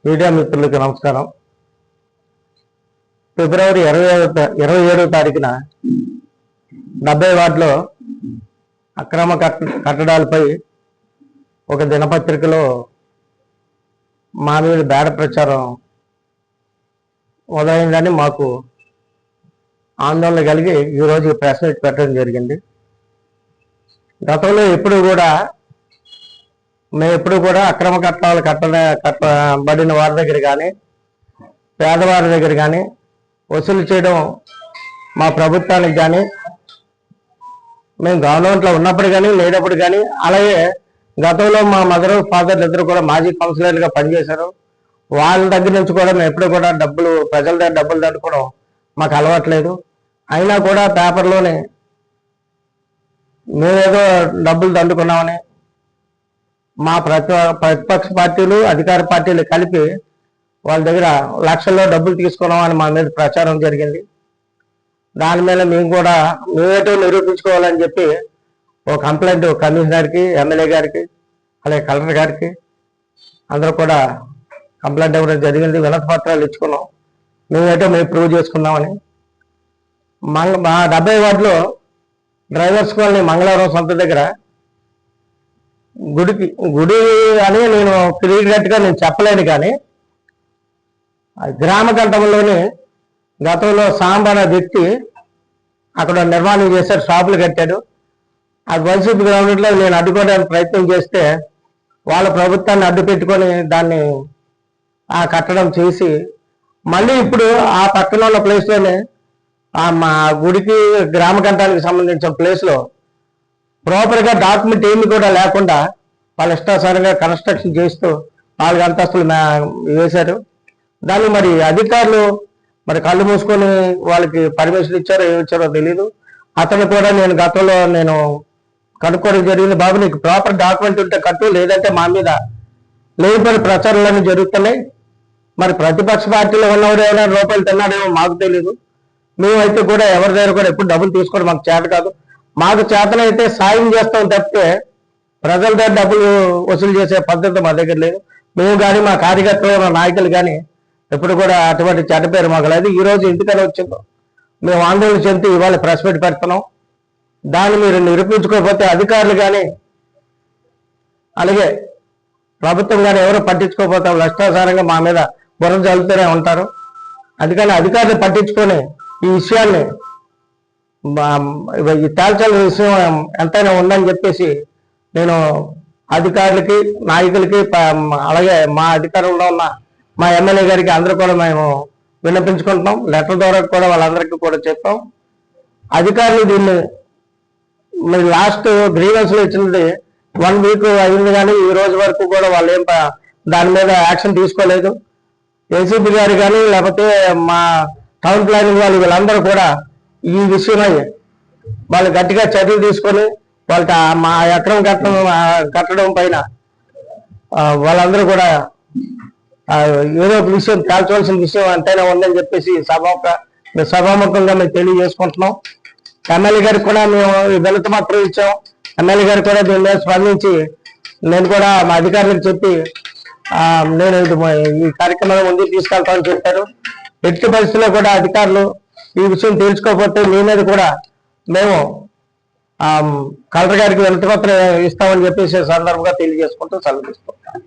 Media మిత్రులకు నమస్కారం. ఫిబ్రవరి 27వ తారీఖున 70 వార్డులో అక్రమ కట్టడాలపై ఒక దినపత్రికలో మా మీద బేడ ప్రచారం మొదలైందని మాకు ఆందోళన కలిగి ఈరోజు ప్రెస్ మీట్ పెట్టడం జరిగింది. గతంలో మేము ఎప్పుడు కూడా అక్రమ కట్టాలు కట్టబడిన వారి దగ్గర కానీ పేదవారి దగ్గర కానీ వసూలు చేయడం మా ప్రభుత్వానికి కానీ మేము గవర్నమెంట్లో ఉన్నప్పుడు కానీ లేనప్పుడు కానీ, అలాగే గతంలో మా మదర్ ఫాదర్ ఇద్దరు కూడా మాజీ కౌన్సిలర్గా పనిచేశారు. వాళ్ళ దగ్గర నుంచి కూడా మేము ఎప్పుడు కూడా ప్రజల దగ్గర డబ్బులు దండుకోవడం మాకు అలవాట్లేదు. అయినా కూడా పేపర్లోనే మేమేదో డబ్బులు దండుకున్నామని మా ప్రతిపక్ష పార్టీలు అధికార పార్టీలు కలిపి వాళ్ళ దగ్గర లక్షల్లో డబ్బులు తీసుకున్నామని మా మీద ప్రచారం జరిగింది. దాని మీద మేమేటో నిరూపించుకోవాలని చెప్పి ఒక కంప్లైంట్ కమిషనర్కి, ఎమ్మెల్యే గారికి, అలాగే కలెక్టర్ గారికి అందరూ కూడా కంప్లైంట్ ఇవ్వడం జరిగింది. వినతి పత్రాలు ఇచ్చుకున్నాం. మేము ప్రూవ్ చేసుకున్నామని. మా 70 వార్డులో డ్రైవర్స్ కాలనీ మంగళవారం సొంత దగ్గర గుడి అని నేను క్లియర్గా నేను చెప్పలేను, కానీ గ్రామ కంఠంలోని గతంలో సాంబ్ వ్యక్తి అక్కడ నిర్మాణం చేశాడు, షాపులు కట్టాడు. ఆ వైసీపీ గవర్నమెంట్లో నేను అడ్డుకోవడానికి ప్రయత్నం చేస్తే వాళ్ళ ప్రభుత్వాన్ని అడ్డు పెట్టుకొని దాన్ని ఆ కట్టడం చేసి మళ్ళీ ఇప్పుడు ఆ పక్కన ఉన్న ప్లేస్లోనే మా గుడికి గ్రామ కంఠానికి సంబంధించిన ప్లేస్లో ప్రాపర్గా డాక్యుమెంట్ ఏమి కూడా లేకుండా వాళ్ళ ఇష్టానుసారంగా కన్స్ట్రక్షన్ చేస్తూ 4 అంతస్తులు వేశారు. దాన్ని మరి అధికారులు కళ్ళు మూసుకొని వాళ్ళకి పర్మిషన్ ఇచ్చారో ఏమి ఇచ్చారో తెలీదు. అతను కూడా నేను గతంలో కనుక్కోవడం జరిగింది. బాబు, నీకు ప్రాపర్ డాక్యుమెంట్ ఉంటే కట్టు, లేదంటే మా మీద లేనిపోయిన ప్రచారాలన్నీ జరుగుతున్నాయి. మరి ప్రతిపక్ష పార్టీలో ఉన్నవాడు ఏమైనా రూపాయలు తిన్నాడేమో మాకు తెలీదు. మేమైతే కూడా ఎవరి దగ్గర కూడా ఎప్పుడు డబ్బులు తీసుకోవడం మాకు చేత కాదు. మాకు చేతనైతే సాయం చేస్తాం తప్పితే ప్రజల దగ్గర డబ్బులు వసూలు చేసే పద్ధతి మా దగ్గర లేదు. మేము కానీ మా కార్యకర్తలు, మా నాయకులు కానీ ఎప్పుడు కూడా అటువంటి చెడ్డ పేరు మాకు లేదు. ఈరోజు ఎందుకని వచ్చిందో మేము ఆందోళన చెంది ఇవాళ ప్రెస్ మీట్ పెడుతున్నాం. దాన్ని మీరు నిరూపించుకోకపోతే అధికారులు కానీ అలాగే ప్రభుత్వం కానీ ఎవరు పట్టించుకోకపోతే ఇష్టానుసారంగా మా మీద బుర్ర చల్లుతూనే ఉంటారు. అందుకని అధికారులు పట్టించుకొని ఈ విషయాన్ని తేల్చాల్సిన విషయం ఎంతైనా ఉందని చెప్పేసి నేను అధికారులకి, నాయకులకి, అలాగే మా అధికారంలో ఉన్న మా ఎమ్మెల్యే గారికి అందరూ కూడా మేము విన్నపించుకుంటున్నాం. లెటర్ ద్వారా కూడా వాళ్ళందరికీ కూడా చెప్పాం. అధికారులు దీన్ని మరి లాస్ట్ గ్రీవెన్స్లో ఇచ్చినది 1 వీక్ అయింది, కానీ ఈ రోజు వరకు కూడా వాళ్ళు దాని మీద యాక్షన్ తీసుకోలేదు. ఏసీపీ గారు కానీ లేకపోతే మా టౌన్ ప్లానింగ్ వాళ్ళు వీళ్ళందరూ కూడా ఈ విషయమై వాళ్ళు గట్టిగా చర్యలు తీసుకొని వాళ్ళకి మా అక్రమ కట్టడం పైన వాళ్ళందరూ కూడా ఏదో ఒక విషయం తేల్చవలసిన విషయం అంతైనా ఉందని చెప్పేసి సభాముఖంగా మేము తెలియజేసుకుంటున్నాం. ఎమ్మెల్యే గారికి కూడా మేము వినతి పత్రం ఇచ్చాం. ఎమ్మెల్యే గారు కూడా దీని మీద స్పందించి నేను కూడా మా అధికారులకు చెప్పి నేను ఈ కార్యక్రమాన్ని ముందుకు తీసుకెళ్తామని చెప్పారు. ఎట్టి పరిస్థితుల్లో కూడా అధికారులు ఈ విషయం తెలుసుకోకపోతే మీ మీద కూడా మేము కలెక్టర్ గారికి వినతి పత్రం ఇస్తామని చెప్పేసి సందర్భంగా తెలియజేసుకుంటూ సెలవు తీసుకుంటాం.